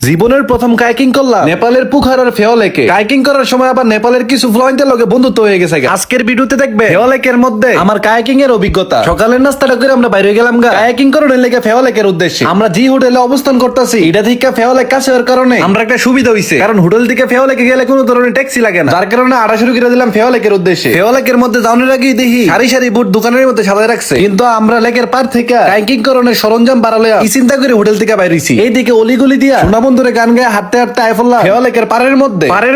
জীবনের প্রথম কাইকিং করলাম নেপালের পুখার আর ফেওলেকে। কাইকিং করার সময় আবার নেপালের কিছু ফ্লয়েন্টের লগে বন্ধুত্ব হয়ে গেছে। আজকের ভিডিওতে দেখবে ফেওলেকের মধ্যে আমার কাইকিং এর অভিজ্ঞতা। সকালের নাস্তাটা করে আমরা বাইরে গেলাম কাইকিং করার লেগে ফেওলেকের উদ্দেশ্যে। আমরা যে হোটেলে অবস্থান করতেছি এটা থেকে ফেওলেক কাছে হওয়ার কারণে আমরা একটা সুবিধা হইছে, কারণ হোটেল থেকে ফেওলেকে গেলে কোনো ধরনের ট্যাক্সি লাগে না, যার কারণে আড়া শুরু করে দিলাম ফেওলেকের উদ্দেশ্যে। ফেওলেকের মধ্যে যাওয়ার আগেই দেখি সারি সারি বুট দোকানের মধ্যে সাজায় রাখছে, কিন্তু আমরা লেকের পার থেকে কাইকিং করণের সরঞ্জাম বাড়ালে কি চিন্তা করে হোটেল থেকে বাইরেছি। এইদিকে অলিগলি দিয়া সোনা বন্ধুরে গান গায়ে হাঁটতে হাঁটতে আইফল্লা ফেওলেকের পারের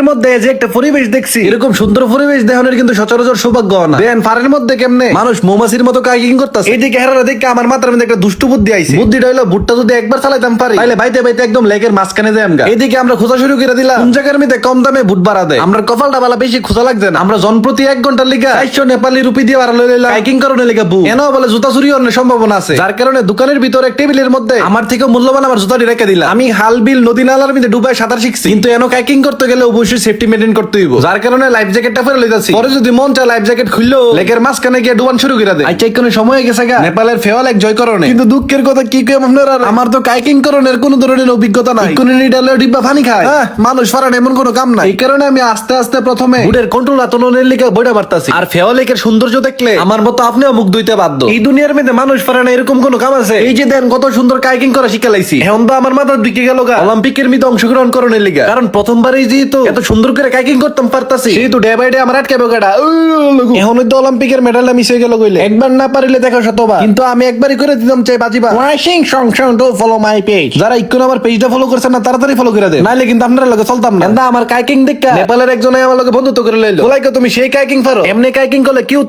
মধ্যে যে একটা পরিবেশ দেখছি, এরকম সুন্দর পরিবেশ দেখানোর কিন্তু সচরাচর সৌভাগ্য না। দেন পারের মধ্যে কেমনে মানুষ মৌমাছির মতো কাইকিং করতেছে। এইদিকে হেরারা দেখে আমার মাথার মধ্যে একটা দুষ্টু বুদ্ধি আইছে। বুদ্ধিটা হইলো বুটটা যদি একবার চালাইতাম পারি তাহলে বাইতে বাইতে একদম লেকের মাঝখানে যাই আমগা। এইদিকে আমরা খোঁজা শুরু করে দিলাম কোন জায়গার মধ্যে কম দামে বুট বাড়া দেয়। আমরা কপালটা বালা বেশি খোঁজা লাগছে না, আমরা জনপ্রতি 1 ঘন্টার লিগা 400 নেপালি রুপি দিয়ে বাড়া লইলাম কাইকিং করার লিগা বুট। এনাও বলে জুতা চুরি হওয়ার সম্ভাবনা আছে, যার কারণে দোকানের ভিতরে টেবিলের মধ্যে আমার থেকে মূল্যবান আমার জুতাটি রেখে দিলাম। আমি হাল বিল নদী নালার মধ্যে ডুবাই সাঁতার শিখছি, কিন্তু এনো কাইকিং করতে গেলে অবশ্যই সেফটি মেইনটেইন করতে হইব, যার কারণে লাইফ জ্যাকেটটা পরে লইতাছি। পরে যদি মন চায় লাইফ জ্যাকেট খুললো লেকের মাঝখানে গিয়ে ডুবান শুরু করে দেয়। আচ্ছা কোনো সময় হয়ে গেছে নেপালের ফেওলেক জয় করণে, কিন্তু দুঃখের কথা কি কই আপনারা, আমার তো কাইকিং করণের কোনো ধরনের অভিজ্ঞতা নাই। কোন নিডালে ডিব্বা পানি খায় মানুষ ফারান এমন কোনো কাম নাই। এই কারণে আমি আস্তে আস্তে প্রথমে বুটের কন্ট্রোল আতনের লিগে বইটা বাড়তাছি। আর ফেওলেকের সৌন্দর্য দেখলে আমার মতো আপনিও মুখ ধুইতে বাধ্য। এই দুনিয়ার মধ্যে মানুষ ফারান এরকম কোনো কাম আছে? এই যে দেন কত সুন্দর কাইকিং করা শিখালাইছি, এখন তো আমার মাথা ঢুকে গেল অলিম্পিকের মধ্যে অংশগ্রহণ করণের লিগা। কারণ প্রথমবারই যেহেতু এত সুন্দর করে কাইকিং করতাম পারতাছি, সেহেতু ডে বাই ডে আমার আটকাবে গাড়া। এখন তো অলিম্পিকের মেডালটা মিস হয়ে গেল কইলে একবার না পারিলে দেখো শতবার, কিন্তু আমি একবারই করে দিতাম চাই বাজিবা। ওয়াশিং সংশন টু ফলো মাই পেজ। যারা ইকোন আমার পেজটা ফলো করছেন না তাড়াতাড়ি ফলো করে দেন, নাইলে কিন্তু আপনারা লগে চলতাম না। এন্দা আমার কাইকিং দেখা নেপালের একজনে আমার লগে বন্ধুত্ব করে লইলো। বলাইকে তুমি সেই কাইকিং পারো? এমনি কাইকিং করলে কেউ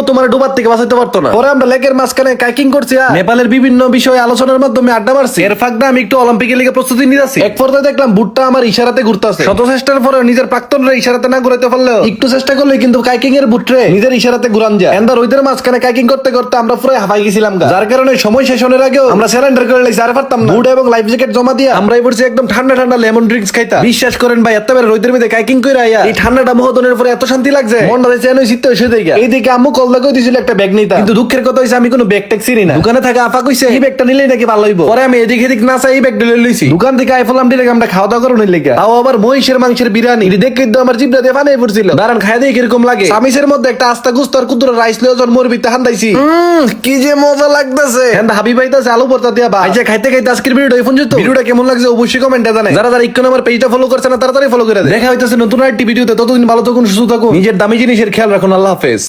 তোমার ডুবার থেকে বাঁচাইতে পারতো না। পরে আমরা লেকের মাঝখানে কাইকিং করছি, নেপালের বিভিন্ন বিষয়ে আলোচনার মাধ্যমে আড্ডা মারছি। এর ফাঁকটা আমি একটু অলিম্পিকের লিগে প্রস্তুতি নিতেছি। এক পর্যায়ে দেখলাম বুটটা আমার ইশারাতে ঘুরতেছে। শত চেষ্টার পরে নিজের প্রাক্তনরা ইশারাতে না ঘুরাইতে পারলেও একটু চেষ্টা করলে কিন্তু কাইকিং এর বুটরে নিজের ইশারাতে ঘুরান যায়। এন্দা রোদের মাঝখানে কাইকিং করতে করতে আমরা পুরো হাঁপাই গেছিলাম, যার কারণে সময় শেষ হওয়ার আগেও আমরা সারেন্ডার করে লাইছি। আর পারতাম না, বুট এবং লাইফ জ্যাকেট জমা দিয়ে আমরাই পড়ছি একদম ঠান্ডা ঠান্ডা লেমন ড্রিঙ্কস খাইতা। বিশ্বাস করেন ভাই, এতবার রোদের মধ্যে কাইকিং করে আইয়া এই ঠান্ডাটা মোহদনের পরে এত শান্তি লাগছে, মনটা চেন হই শীত হইছে দেইগা। এইদিকে আম্মু কল লাগা দিছিল একটা ব্যাগ নিতা, কিন্তু দুঃখের কথা হইছে আমি কোনো ব্যাগ ট্যাগ চিনি না। দোকানে থাকা আপা কইছে এই ব্যাগটা নিলেই নাকি ভালো হইব। পরে আমি এদিক এদিক না চাই এই ব্যাগটা লই লইছি। দোকান থেকে আইফলাম দিলে আমরা খাওয়া দাওয়া করনের লাগা, তাও আবার মহিষের মাংসের বিরিয়ানি। এটি দেখে তো আমার জিভটা দিয়ে পানি পড়ছিল। দাঁড়ান খাই দিয়ে কিরকম লাগে। সামিসের মধ্যে একটা আস্তা গুস্ত আর কুদুর রাইস লয়ে জন্মর বিতে হান্দাইছি, কি যে মজা লাগতেছে। হ্যাঁ হাবিব ভাইতাছে আলু ভর্তা দিয়া বা আইজা খাইতে খাইতে আজকের ভিডিওটা এই পর্যন্ত। ভিডিওটা কেমন লাগছে অবশ্যই কমেন্টে জানান। যারা ইকোন আমার পেজটা ফলো করছেন না তাড়াতাড়ি ফলো করে দেন। দেখা হইতাছে নতুন আরেকটি ভিডিওতে। ততদিন ভালো থাকুন, সুস্থ থাকুন, নিজের দামি জিনিসের খেয়াল রাখুন। আল্লাহ হাফেজ।